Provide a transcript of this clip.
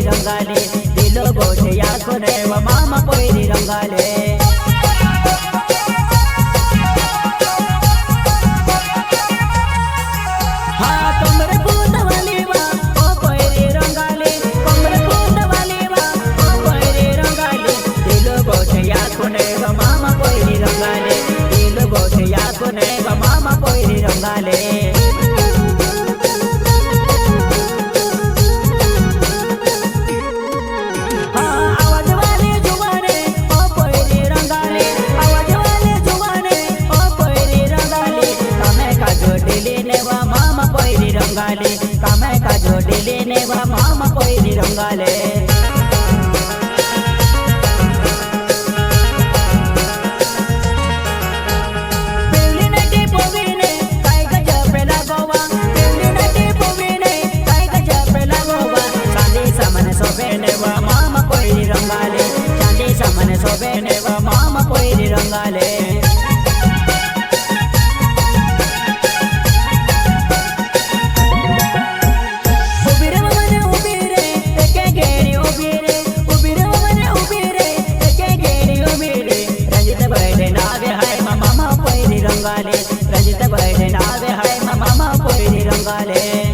रंगाले दिलो गोटे या कोने व मामा पोयरी रंगाले हाँ कमरे पूर्ण वाली वा ओ पोयरी रंगाले कमरे पूर्ण वाली वा ओ पोयरी रंगाले दिलो गोटे या कोने व मामा पोयरी रंगाले दिलो गोटे या कोने व मामा पोयरी रंगाले कामे का जोड़ी लेने वा मामा पोयरी रंगाले पेली नटी पोवीने काय गजा पेला गोवा पेली नटी पोवीने काय गजा पेला गोवा चांदी सामने सोबेने वा मामा पोयरी रंगाले चांदी सामने सोबेने वा मामा पोयरी रंगाले रंजित बर्थडे नावे हाय मामा पोयरी रंगाले।